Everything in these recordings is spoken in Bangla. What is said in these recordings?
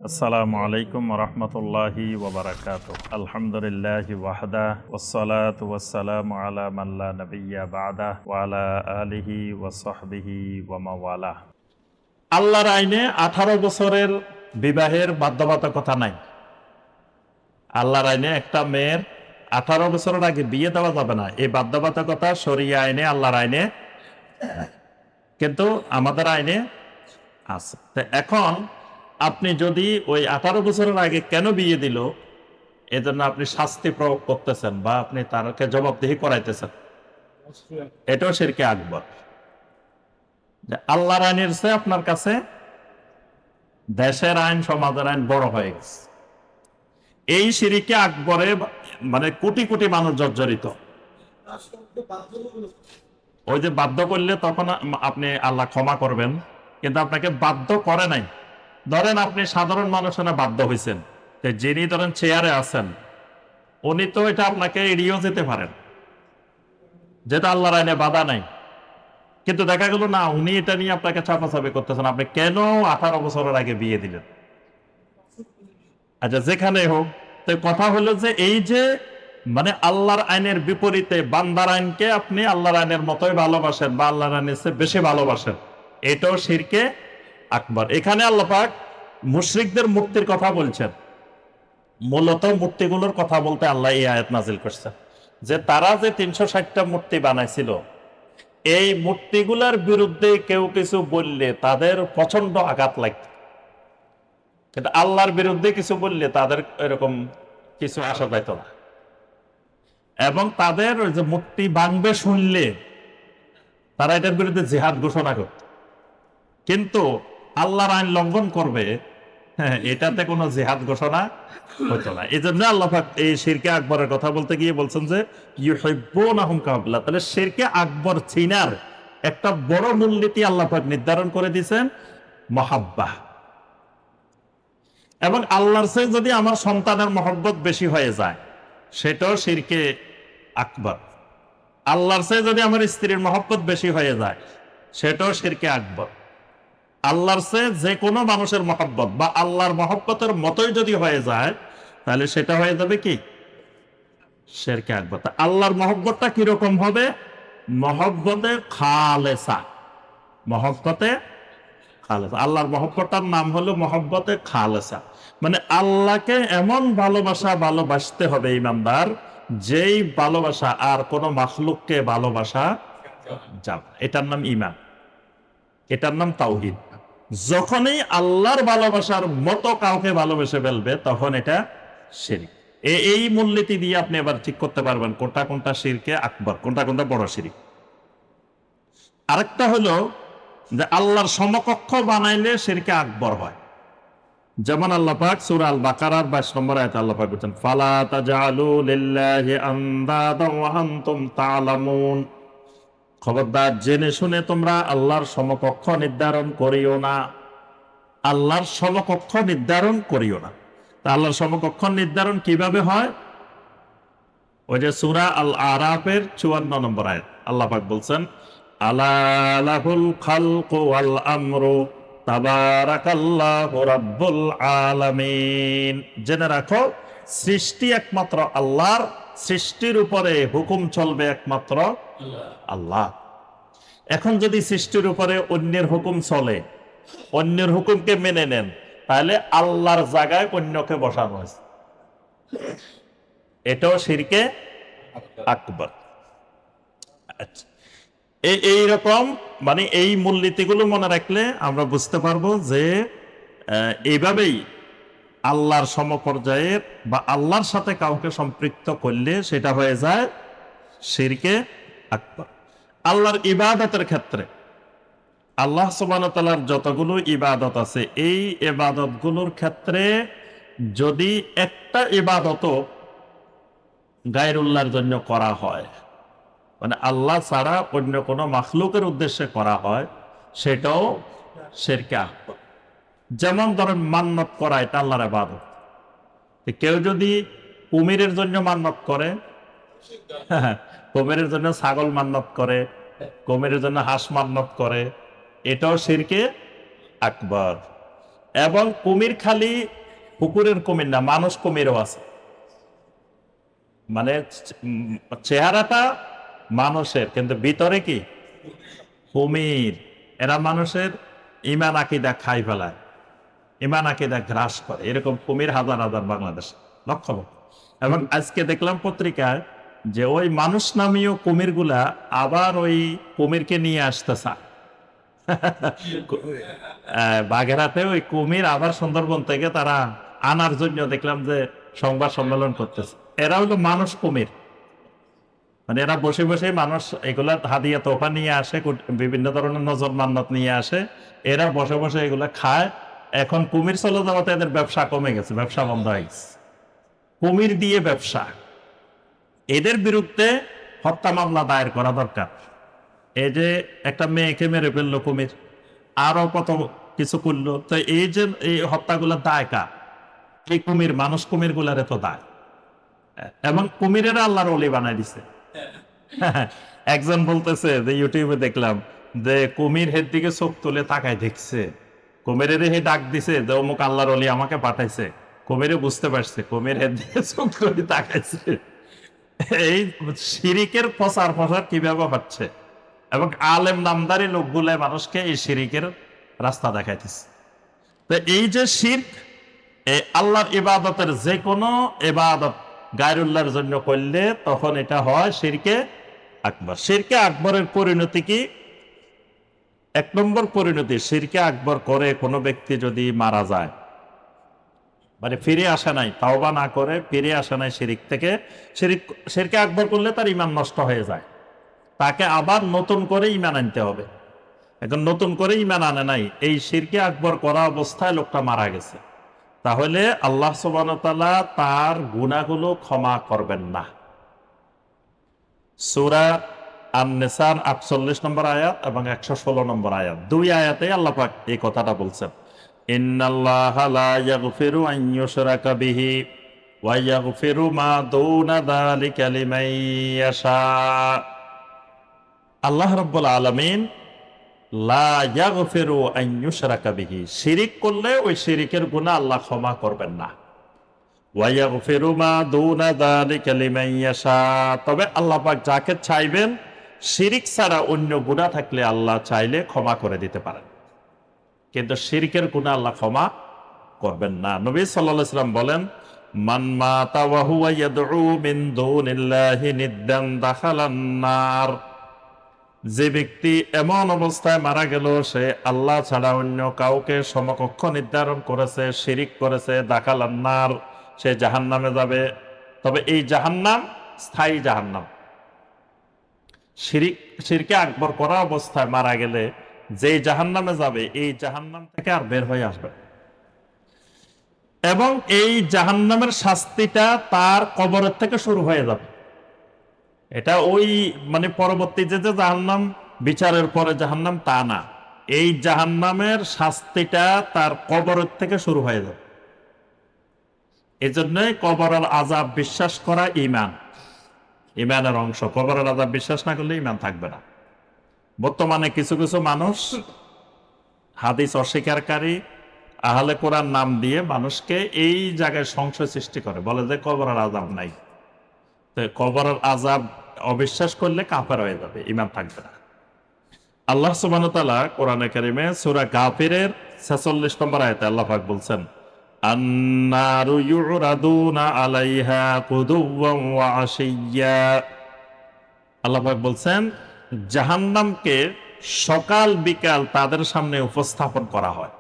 আসসালামু আলাইকুম রহমতুল্লাহি ওবরাকাতুহ। আলহামদুলিল্লাহি ওয়াহদা ওয়াসসালাতু ওয়াসসালামু আলা মান লা নাবিয়্যা বা'দা ওয়া আলা আলিহি ওয়া সাহবিহি ওয়া মাওয়ালা। আল্লাহর আইনে 18 বছরের বিবাহের বাধ্যবাধকতা নাই। আল্লাহর আইনে একটা মেয়ের 18 বছরের আগে বিয়ে দেওয়া যাবে না, এই বাধ্যবাধকতা শরিয়া আইনে, আল্লাহর আইনে, কিন্তু আমাদের আইনে আছে। তো এখন আপনি যদি ওই 18 বছরের আগে কেন বিয়ে দিল এজন্য আপনি শাস্তি প্রয়োগ করতেছেন বা আপনি তারকে জবাবদিহি করাইতেছেন, এটাও শিরকে আকবর। যে আল্লাহর আইনের চেয়ে আপনার কাছে দেশের আইন, সমাজের আইন বড় হয়ে গেছে। এই শিরকে আকবরে মানে কোটি কোটি মানুষ জর্জরিত। ওই যে বাধ্য করলে তখন আপনি আল্লাহ ক্ষমা করবেন, কিন্তু আপনাকে বাধ্য করে নাই। ধরেন আপনি সাধারণ মানুষেরা বাধ্য হয়েছেন, যে যিনি ধরেন চেয়ারে আছেন উনি তো এটা আপনাকে এড়িয়েও যেতে পারেন, যেটা আল্লাহর আইনে বাধা নাই, কিন্তু দেখা গেল না উনি এটা নিয়ে আপনাকে চাপাচাপি করতেছেন, আপনি কেন 18 বছরের আগে বিয়ে দিলেন। আচ্ছা, যেখানে হোক, তো কথা হলো যে এই যে মানে আল্লাহর আইনের বিপরীতে বান্দার আইনকে আপনি আল্লাহর আইনের মতোই ভালোবাসেন বা আল্লাহর আইনের চেয়ে বেশি ভালোবাসেন, এটাও শিরকে আকবার। এখানে আল্লাহ পাক মুশরিকদের মূর্তির কথা বলছেন, মূলত মূর্তিগুলোর কথা বলতে আল্লাহ এই আয়াত নাজিল করছেন যে তারা যে 360টা মূর্তি বানাইছিল, এই মূর্তিগুলোর বিরুদ্ধে কেউ কিছু বললে তাদের প্রচন্ড আঘাত লাগত, কিন্তু আল্লাহর বিরুদ্ধে কিছু বললে তাদের এরকম কিছু আসা যাইত না। এবং তাদের ওই যে মূর্তি ভাঙবে শুনলে তারা এটার বিরুদ্ধে জিহাদ ঘোষণা করত, কিন্তু আল্লাহর আইন লঙ্ঘন করবে, হ্যাঁ, এটাতে কোনো জিহাদ ঘোষণা হতো না। এই জন্য আল্লাহ পাক এই শিরকে আকবরের কথা বলতে গিয়ে বলছেন যে ইউহিব্বুনাহুম কাবিল্লাহ। তাহলে শিরকে আকবর চিনার একটা বড় মূলনীতি আল্লাহ পাক নির্ধারণ করে দিয়েছেন, মহাব্বাহ। এবং আল্লাহর চেয়ে যদি আমার সন্তানের মহব্বত বেশি হয়ে যায় সেটাও শিরকে আকবর। আল্লাহর চেয়ে যদি আমার স্ত্রীর মহব্বত বেশি হয়ে যায় সেটাও শিরকে আকবর। আল্লাহর চেয়ে যে কোনো মানুষের মহব্বত বা আল্লাহর মহব্বতের মতোই যদি হয়ে যায় তাহলে সেটা হয়ে যাবে কি শিরকে আকবর। আল্লাহর মহব্বতটা কিরকম হবে? মহব্বতে খালেসা। মহব্বতে খালেসা, আল্লাহর মহব্বতটার নাম হলো মহব্বতে খালেসা। মানে আল্লাহকে এমন ভালোবাসা ভালোবাসতে হবে ইমানদার, যেই ভালোবাসা আর কোন মাখলুককে ভালোবাসা যাবে। এটার নাম ঈমান, এটার নাম তাওহীদ। যখনই আল্লাহর ভালোবাসার মতো কাউকে ভালোবেসে ফেলবে তখন এটা শিরক। এই মূলনীতি দিয়ে আপনি এবার ঠিক করতে পারবেন কোনটা কোনটা শিরকে আকবর, কোনটা কোনটা বড় শিরক। আরেকটা হলো যে আল্লাহর সমকক্ষ বানাইলে শিরকে আকবর হয়। যেমন আল্লাহ পাক সূরা আল বাকারার 22 নম্বর আয়াতে আল্লাহ পাক বলেন, ফালা তাজআলু লিল্লাহি আনদাদা ওয়া আনতুম তা'লামুন। খবরদার, জেনে শুনে তোমরা আল্লাহর সমকক্ষ নির্ধারণ করিও না। আল্লাহর সমকক্ষ নির্ধারণ করিও না। তা আল্লাহর সমকক্ষ নির্ধারণ কিভাবে হয়? ওই যে সূরা আল আরাফের 54 নম্বর আয়াত আল্লাহ পাক বলছেন, আলা লাহুল খালকু ওয়াল আমরু তাবারাকাল্লাহু রাব্বুল আলামিন। জেনে রাখো, সৃষ্টি একমাত্র আল্লাহর, সৃষ্টির উপরে হুকুম চলবে একমাত্র আল্লাহ। এখন যদি সৃষ্টির উপরে অন্যের হুকুম চলে, অন্যের হুকুমকে মেনে নেন, তাহলে আল্লাহর জায়গায় অন্যকে বসানো হয়েছে, এটাও শিরকে আকবর। আচ্ছা, এইরকম মানে এই মূলনীতিগুলো মনে রাখলে আমরা বুঝতে পারবো যে এইভাবেই আল্লাহর সমপর্যায়ের বা আল্লাহর সাথে কাউকে সম্পৃক্ত করলে সেটা হয়ে যায় শিরকে আকবর। আল্লাহর ইবাদতের ক্ষেত্রে আল্লাহ সুবহানাহু ওয়া তাআলার যতগুলো ইবাদত আছে, এই ইবাদতগুলোর ক্ষেত্রে যদি একটা ইবাদতও গায়রুল্লাহর জন্য করা হয়, মানে আল্লাহ ছাড়া অন্য কোনো মাখলুকের উদ্দেশ্যে করা হয়, সেটাও শিরকে আকবর। যেমন ধরেন মান্নত করা, এটা আল্লাহর ইবাদত। কেউ যদি কুমিরের জন্য মান্নত করে, কুমিরের জন্য ছাগল মান্নত করে, কুমিরের জন্য হাঁস মান্নত করে, এটাও শিরকে আকবর। এবং কুমির খালি পুকুরের কুমির না, মানুষ কুমিরও আছে। মানে চেহারাটা মানুষের, কিন্তু ভিতরে কি কুমির। এরা মানুষের ইমান আকিদা খাই ফেলায়, ইমান আকিদা গ্রাস করে। এরকম কুমির হাজার হাজার বাংলাদেশ, লক্ষ লক্ষ। এবং আজকে দেখলাম পত্রিকায় যে ওই মানুষ নামীয় কুমির গুলা আবার ওই কুমিরকে নিয়ে আসতেছে বাগেরহাটে। ওই কুমির আবার সুন্দরবন থেকে তারা আনার জন্য দেখলাম যে সংবাদ সম্মেলন করতেছে। এরা হলো মানুষ কুমির, মানে এরা বসে বসে মানুষ এগুলা হাদিয়া তোফা নিয়ে আসে, বিভিন্ন ধরনের নজর মান্নত নিয়ে আসে, এরা বসে বসে এগুলা খায়। এখন কুমির চলে যাওয়াতে এদের ব্যবসা কমে গেছে, ব্যবসা বন্ধ হয়ে গেছে, কুমির দিয়ে ব্যবসা। এদের বিরুদ্ধে হত্যা মামলা দায়ের করা দরকার। এই যে একটা মেয়েকে মেরে ফেললো কুমির, আরো কত কিছু করলো, তো এই যে এই হত্যাগুলো দায় কার? এই কুমির, মানুষ কুমির গুলারে তো দায়। এবং কুমিরেরা আল্লাহর ওলি বানাই দিছে। একজন বলতেছে যে ইউটিউবে দেখলাম যে কুমির হের দিকে চোখ তুলে তাকায় দেখছে, কুমিরের হে ডাক দিছে যে অমুক আল্লাহর ওলি আমাকে পাঠাইছে। কুমিরে বুঝতে পারছে, কুমির হের দিকে চোখ তুলে তাকাইছে। এই শিরিকের প্রচার প্রসার কিভাবে হচ্ছে, এবং আলেম নামদারি লোকগুলো মানুষকে এই শিরিকের রাস্তা দেখাইতেছে। তো এই যে শিরক, এই আল্লাহর ইবাদতের যে কোনো ইবাদত গায়রুল্লাহর জন্য করলে তখন এটা হয় শিরকে আকবর। শিরকে আকবরের পরিণতি কি? এক নম্বর পরিণতি, শিরকে আকবর করে কোনো ব্যক্তি যদি মারা যায়, মানে ফিরে আসে নাই, তাওবা না করে ফিরে আসে নাই শিরিক থেকে, শিরকে আকবর করলে তার ঈমান নষ্ট হয়ে যায়, তাকে আবার নতুন করে ঈমান আনতে হবে। এখন নতুন করে ঈমান আনে নাই, এই শিরকে আকবর করা অবস্থায় লোকটা মারা গেছে, তাহলে আল্লাহ সুবহানাহু ওয়া তাআলা তার গুনাহগুলো ক্ষমা করবেন না। সূরা আন-নিসার 48 নম্বর আয়াত এবং 116 নম্বর আয়াত, দুই আয়াতে আল্লাহ পাক এই কথাটা বলছেন, ইন্নাল্লাহা লা ইয়াগফিরু আন ইউশরাকা বিহি ওয়া ইয়াগফিরু মা দুনা যালিকা লিমান ইয়াশা। আল্লাহ রাব্বুল আলামিন লা ইয়াগফিরু আন ইউশরাকা বিহি, শিরিক করলে ওই শিরিকের গুনাহ আল্লাহ ক্ষমা করবেন না। ওয়া ইয়াগফিরু মা দুনা যালিকা লিমান ইয়াশা, তবে আল্লাহ পাক যাকে চাইবেন, শিরিক ছাড়া অন্য গুনাহ থাকলে আল্লাহ চাইলে ক্ষমা করে দিতে পারেন, কিন্তু শিরিকের গুনাহ আল্লাহ ক্ষমা করবেন না। নবী সাল্লাল্লাহু আলাইহি ওয়াসাল্লাম বলেন, মান মাতা ওয়া হুয়া ইয়াদউ মিন দুনিল্লাহি নিদ্দান দাখালান নার, যে ব্যক্তি এমন অবস্থায় মারা গেল সে আল্লাহ ছাড়া অন্য কাউকে সমকক্ষ নির্ধারণ করেছে, শিরিক করেছে, দাখালান নার, সে জাহান্নামে যাবে। তবে এই জাহান্নাম স্থায়ী জাহান্নাম। শিরকে আকবর করা অবস্থায় মারা গেলে যে জাহান্নামে যাবে, এই জাহান্নাম থেকে আর বের হয়ে আসবে, এবং এই জাহান্নামের শাস্তিটা তার কবরের থেকে শুরু হয়ে যাবে। এটা ওই মানে পরবর্তী যে জাহান্নাম, বিচারের পরে জাহান্নাম, তা না, এই জাহান্নামের শাস্তিটা তার কবরের থেকে শুরু হয়ে যাবে। এই জন্যই কবরের আযাব বিশ্বাস করা ঈমান, ঈমানের অংশ। কবরের আযাব বিশ্বাস না করলে ঈমান থাকবে না। বর্তমানে কিছু কিছু মানুষ হাদিস অস্বীকারী, আহলে কোরআন নাম দিয়ে মানুষকে এই জায়গায় সংশয় সৃষ্টি করে, বলে যে কবরের আযাব নাই। তো কবরের আযাব অবিশ্বাস করলে কাফের হয়ে যাবে, ঈমান থাকবে না। আল্লাহ সুবহানাহু ওয়া তাআলা কোরআনে কারিমে সূরা গাফিরের 46 নম্বর আয়াতে আল্লাহ পাক বলছেন, আন-নারু ইউরাদুনা আলাইহা কুদুওয়ান ওয়া আশিয়্যা। আল্লাহ পাক বলছেন, জাহান্নামকে সকাল বিকাল তাদের সামনে উপস্থাপন করা হয়।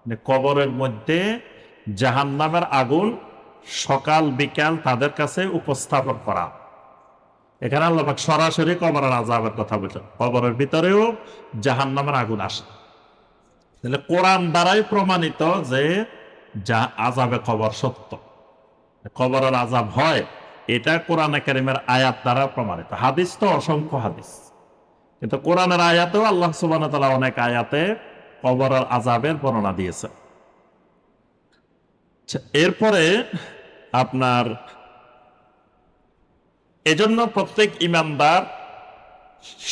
মানে কবরের মধ্যে জাহান্নামের আগুন সকাল বিকাল তাদের কাছে উপস্থাপন করা। এখানে আল্লাহ পাক সরাসরি কবরের আযাবের কথা বলছেন, কবরের ভিতরেও জাহান্নামের আগুন আসে। তাহলে কোরআন দ্বারাই প্রমাণিত যে আযাবে কবর সত্য, কবরের আযাব হয়, এটা কোরআনে কারীমের আয়াত দ্বারা প্রমাণিত। হাদিস তো অসংখ্য হাদিস, কিন্তু কোরআনের আয়াতেও আল্লাহ সুবহানাহু ওয়া তাআলা অনেক আয়াতে কবরের আযাবের বর্ণনা দিয়েছে। এরপরে আপনার এজন্য প্রত্যেক ঈমানদার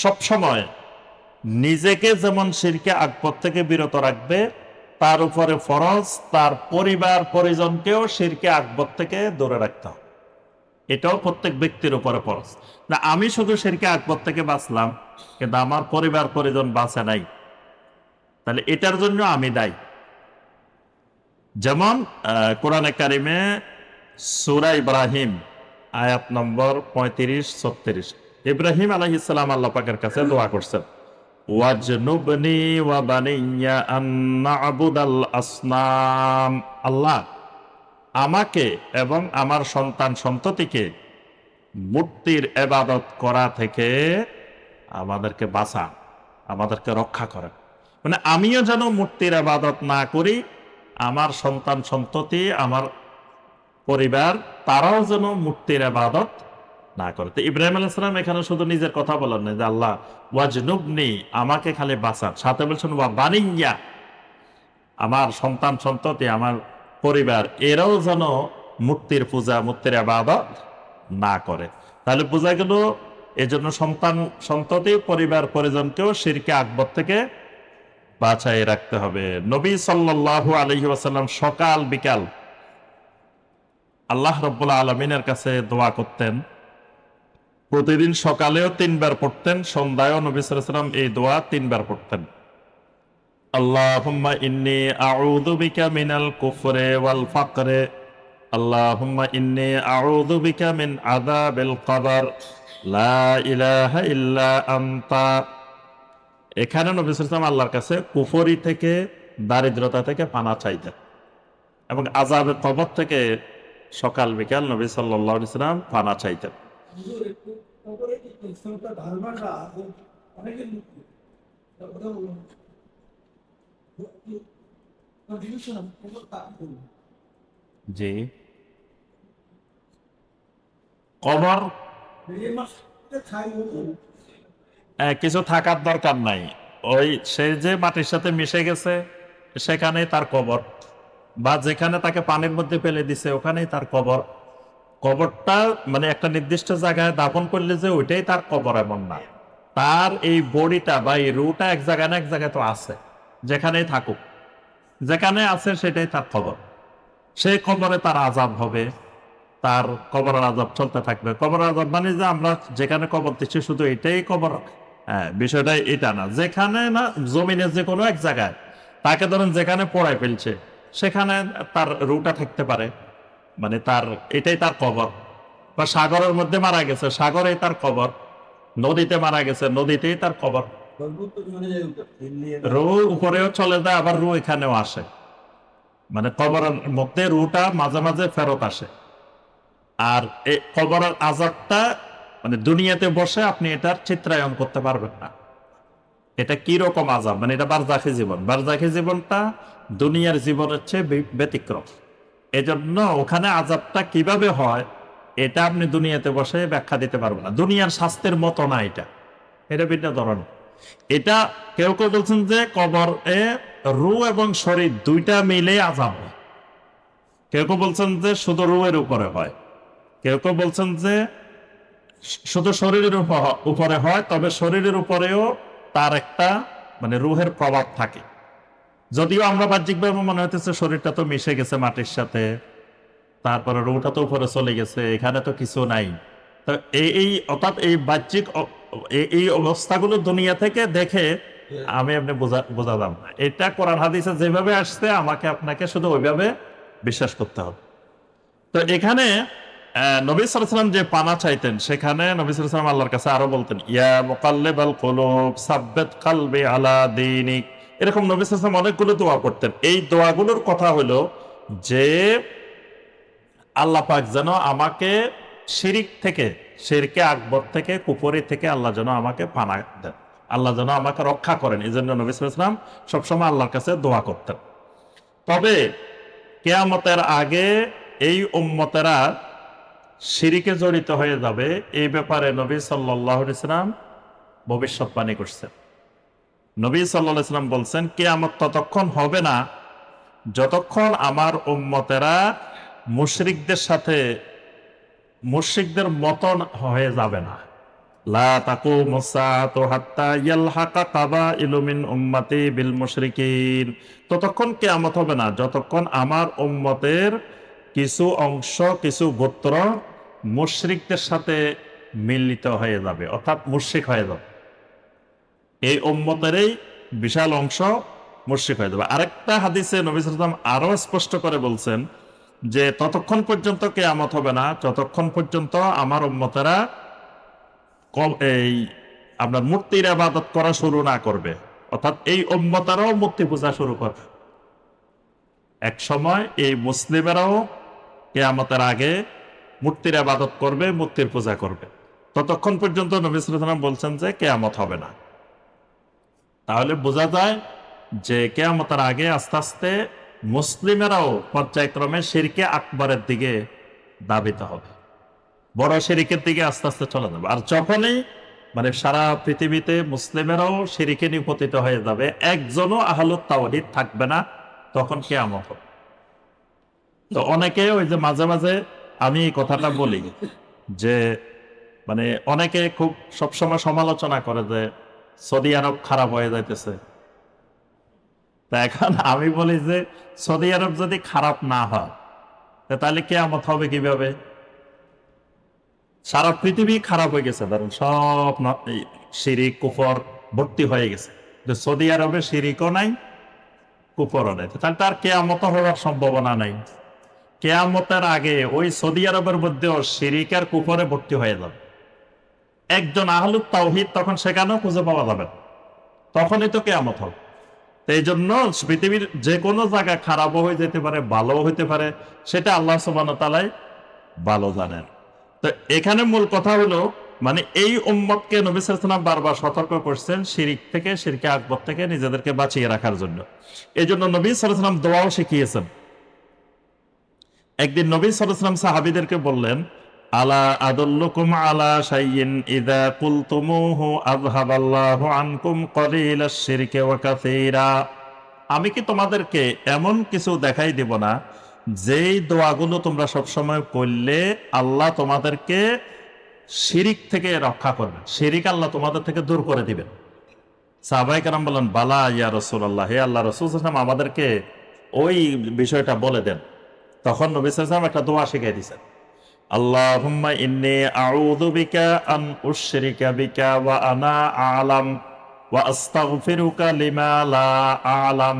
সবসময় নিজেকে যেমন শিরকে আকবর থেকে বিরত রাখবে, তার উপরে ফরজ তার পরিবার পরিজনকেও শিরকে আকবর থেকে দূরে রাখতে হবে। এটাও প্রত্যেক ব্যক্তির উপরে ফরজ। না আমি শুধু শিরকে আকবর থেকে বাঁচলাম, কিন্তু আমার পরিবার পরিজন বাঁচে নাই, তাহলে এটার জন্য আমি দায়ী। যেমন কোরআনে কারিমে সূরা ইব্রাহিম আয়াত নম্বর 35-36, ইব্রাহিম আলাইহিস সালাম আল্লাহ পাকের কাছে দোয়া করছেন, ওয়াজনুবনি ওয়া বানিয়া আন না'বুদাল আসনাম। আল্লাহ আমাকে এবং আমার সন্তান সন্ততিকে মূর্তির ইবাদত করা থেকে আমাদেরকে বাঁচান, আমাদেরকে রক্ষা করেন। মানে আমিও যেন মূর্তির ইবাদত না করি, আমার সন্তান সন্ততি আমার পরিবার তারাও যেন মূর্তির ইবাদত না করে। তো ইব্রাহিম আলাইহিস সালাম এখানে শুধু নিজের কথা বলেন না যে আল্লাহ ওয়াজনুবনি আমাকে খালি বাঁচান, সাথে বলছেন ওয়া বানিয়া আমার সন্তান সন্ততি আমার পরিবার এরাও যেন মূর্তির পূজা মূর্তির ইবাদত না করে। তাহলে বোঝা গেল এজন্য সন্তান সন্ততি পরিবার পরিজনকেও শিরকে আকবর থেকে বাঁচাই রাখতে হবে। নবী সাল্লাল্লাহু আলাইহি ওয়াসাল্লাম সকাল বিকাল আল্লাহ রাব্বুল আলামিনের কাছে দোয়া করতেন। প্রতিদিন সকালেও 3 বার পড়তেন, সন্ধ্যায়ও নবী সাল্লাল্লাহু আলাইহি ওয়াসাল্লাম এই দোয়া 3 বার পড়তেন। আল্লাহুম্মা ইন্নী আউযু বিকা মিনাল কুফরি ওয়াল ফাকরি, আল্লাহুম্মা ইন্নী আউযু বিকা মিন আযাবিল কবর, লা ইলাহা ইল্লা আনতা। এখানে নবী সাল্লাল্লাহু আলাইহি ওয়াসাল্লাম আল্লাহর কাছে কুফরি থেকে, দারিদ্রতা থেকে পানা চাইতেন এবং আযাবের কবর থেকে সকাল বিকাল নবী সাল্লাল্লাহু আলাইহি ওয়াসাল্লাম পানা চাইতেন। জি, কবর কিছু থাকার দরকার নাই, ওই সে যে মাটির সাথে মিশে গেছে সেখানেই তার কবর, বা যেখানে তাকে পানির মধ্যে ফেলে দিছে ওখানেই তার কবর। কবরটা মানে একটা নির্দিষ্ট জায়গায় দাফন করলে যে ওইটাই তার কবর এমন না, তার এই বডিটা বা এই রুটা এক জায়গায় না এক জায়গায় তো আছে, যেখানেই থাকুক যেখানে আছে সেটাই তার কবর। সেই কবরে তার আযাব হবে, তার কবরের আযাব চলতে থাকবে। কবরের আযাব মানে যে আমরা যেখানে কবর দিচ্ছি শুধু এটাই কবর, বিষয়টা এটা না। যেখানে না জমিনের যে কোনো এক জায়গায় তাকে ধরেন যেখানে পোড়ায় ফেলছে সেখানে তার রুটা থাকতে পারে, মানে তার এটাই তার কবর। বা সাগরের মধ্যে মারা গেছে সাগরেই তার কবর, নদীতে মারা গেছে নদীতেই তার কবর। রু উপরেও চলে যায়, আবার রু এখানেও আসে, মানে কবরের মধ্যে রুটা মাঝে মাঝে ফেরত আসে। আর এই কবরের আযাবটা মানে দুনিয়াতে বসে আপনি এটার চিত্রায়ন করতে পারবেন না, এটা কি রকম আযাব, মানে এটা বারজাখী জীবন। বারজাখী জীবনটা দুনিয়ার জীবনের চেয়ে ব্যতিক্রম, এজন্য ওখানে আযাবটা কিভাবে হয় এটা আপনি দুনিয়াতে বসে ব্যাখ্যা দিতে পারবেন না। দুনিয়ার শাস্তির মতো না, এটা এটা ভিন্ন ধরনের। এটা কেউ কেউ বলছেন যে কবর এ রু এবং শরীর দুইটা মিলে আযাব হয়, কেউ কেউ বলছেন যে শুধু রুয়ের উপরে হয়, কেউ কেউ বলছেন যে শুধু শরীরের উপরে হয়, তবে শরীরের উপরেও তার একটা মানে রুহের প্রভাব থাকে। যদিও আমরা বাহ্যিকভাবে মনে হইতেছে শরীরটা তো মিশে গেছে মাটির সাথে, তারপরে রুহটা তো উপরে চলে গেছে, এখানে তো কিছু নাই। তো এই অর্থাৎ এই বাহ্যিক এই অবস্থাগুলো দুনিয়া থেকে দেখে আমি আপনি বোঝালাম না। এটা কোরআন হাদিসে যেভাবে আসছে আমাকে আপনাকে শুধু ওইভাবে বিশ্বাস করতে হবে। তো এখানে নবী সাল্লাল্লাহু আলাইহি ওয়াসাল্লাম যে পানা চাইতেন সেখানে নবী সাল্লাল্লাহু আলাইহি ওয়াসাল্লাম আল্লাহর কাছে আরো বলতেন, ইয়া মুকাল্লিবাল কুলুব সাব্বিত কলবি আলা দীনিক। এরকম নবী সাল্লাল্লাহু আলাইহি ওয়াসাল্লাম অনেকগুলো দোয়া করতেন। এই দোয়াগুলোর কথা হলো যে আল্লাহ পাক যেন আমাকে শিরিক থেকে, শিরকে আকবর থেকে, কুফরি থেকে আল্লাহ যেন আমাকে পানা দেন, আল্লাহ যেন আমাকে রক্ষা করেন। এই জন্য নবী সাল্লাল্লাহু আলাইহি ওয়াসাল্লাম সবসময় আল্লাহর কাছে দোয়া করতেন। তবে কিয়ামতের আগে এই উম্মতেরা শিরিকে জড়িত হয়ে যাবে, এই ব্যাপারে নবী সাল্লাল্লাহু আলাইহি ওয়াসাল্লাম ভবিষ্যৎবাণী করছেন। নবী সাল্লাল্লাহু আলাইহি ওয়াসাল্লাম বলছেন, কিয়ামত ততক্ষণ হবে না যতক্ষণ আমার উম্মতেরা মুশরিকদের সাথে মুশরিকদের মতন হয়ে যাবে না। লা তাকুমুস সাআতু হাত্তা ইয়ালহাকা কাবাইলু মিন উম্মতি বিল মুশরিকিন, ততক্ষণ কিয়ামত হবে না যতক্ষণ আমার উম্মতের কিছু অংশ, কিছু গোত্র মুশরিকদের সাথে মিলিত হয়ে যাবে, অর্থাৎ মুশরিক হয়ে যাবে। এই উম্মতেরই বিশাল অংশ মুশরিক হয়ে যাবে। আরেকটা হাদিসে নবী সাল্লাল্লাহু আলাইহি ওয়াসাল্লাম আরো স্পষ্ট করে বলছেন যে ততক্ষণ পর্যন্ত কিয়ামত হবে না যতক্ষণ পর্যন্ত আমার উম্মতেরা এই আপনার মূর্তির ইবাদত করা শুরু না করবে, অর্থাৎ এই উম্মতেরাও মূর্তি পূজা শুরু করবে। এক সময় এই মুসলিমেরাও কিয়ামতের আগে মূর্তির ইবাদত করবে, মূর্তির পূজা করবে। ততক্ষণ পর্যন্ত নবী সাল্লাল্লাহু আলাইহি ওয়াসাল্লাম বলছেন যে কিয়ামত হবে না। তাহলে বোঝা যায় যে কিয়ামতের আগে আস্তে আস্তে মুসলিমেরাও পর্যায়ক্রমে শিরকে আকবরের দিকে ধাবিত হবে, বড় শিরিকের দিকে আস্তে আস্তে চলে যাবে। আর যখনই মানে সারা পৃথিবীতে মুসলিমেরাও শিরিকে নিপতিত হয়ে যাবে, একজনও আহলুত তাওহীদ থাকবে না, তখন কিয়ামত হবে। তো অনেকে ওই যে মাঝে মাঝে আমি এই কথাটা বলি যে মানে অনেকে খুব সবসময় সমালোচনা করে যে সৌদি আরব খারাপ হয়ে যাইতেছে। তা এখন আমি বলি যে সৌদি আরব যদি খারাপ না হয় তাহলে কিয়ামত হবে কিভাবে? সারা পৃথিবী খারাপ হয়ে গেছে, ধরুন সব শিরিক কুফর ভর্তি হয়ে গেছে, সৌদি আরবে শিরিকও নাই, কুফরও নাই, তাহলে তার কিয়ামত হওয়ার সম্ভাবনা নাই। কিয়ামতের আগে ওই সৌদি আরবের মধ্যেও শিরিক আর কুফরে ভর্তি হয়ে যাবে। একজন আহলুত তাওহীদ তখন সেখানেও খুঁজে পাওয়া যাবে না, তখনই তো কিয়ামত হবে। এই জন্য পৃথিবীর যে কোনো জায়গা খারাপও হয়ে যেতে পারে, ভালোও হইতে পারে, সেটা আল্লাহ সুবহানাহু ওয়া তাআলাই ভালো জানেন। তো এখানে মূল কথা হলো মানে এই উম্মতকে নবী সাল্লাল্লাহু আলাইহি ওয়াসাল্লাম বারবার সতর্ক করছেন শিরিক থেকে, শিরকে আকবর থেকে নিজেদেরকে বাঁচিয়ে রাখার জন্য। এই জন্য নবী সাল্লাল্লাহু আলাইহি ওয়াসাল্লাম দোয়াও শিখিয়েছেন। একদিন নবী সাল্লাল্লাহু আলাইহি ওয়াসাল্লাম সাহাবীদেরকে বললেন, আলা আদুল্লুকুম আলা শাইইন ইযা কুলতুমুহু আযহাবাল্লাহু আনকুম ক্বালিলাশ শিরকি ওয়া কাসীরা, আমি কি তোমাদেরকে এমন কিছু দেখাই দিব না যেই দোয়াগুলো তোমরা সবসময় করলে আল্লাহ তোমাদেরকে শিরিক থেকে রক্ষা করবেন, শিরিক আল্লাহ তোমাদের থেকে দূর করে দিবেন। সাহাবায়ে কেরাম বলেন, বালা ইয়া রাসূলুল্লাহ, হে আল্লাহ রাসূল সাল্লাল্লাহু আলাইহি ওয়াসাল্লাম আমাদেরকে ওই বিষয়টা বলে দেন। তখন নবী সাল্লাল্লাহু আলাইহি ওয়াসাল্লাম একটা দোয়া শিখিয়ে দিয়েছেন, আল্লাহুম্মা ইন্নী আউযু বিকা আন উশরিকা বিকা ওয়া আনা আ'লাম ওয়া আস্তাগফিরুকা লিমা লা আ'লাম।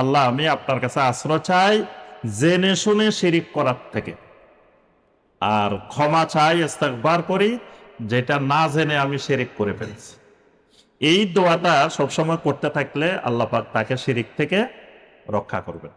আল্লাহ, আমি আপনার কাছে আশ্রয় চাই জেনে শুনে শিরিক করার থেকে, আর ক্ষমা চাই, ইস্তেগফার করি যেটা না জেনে আমি শিরিক করে ফেলেছি। এই দোয়াটা সবসময় করতে থাকলে আল্লাহ পাক তাকে শিরিক থেকে রক্ষা করবেন।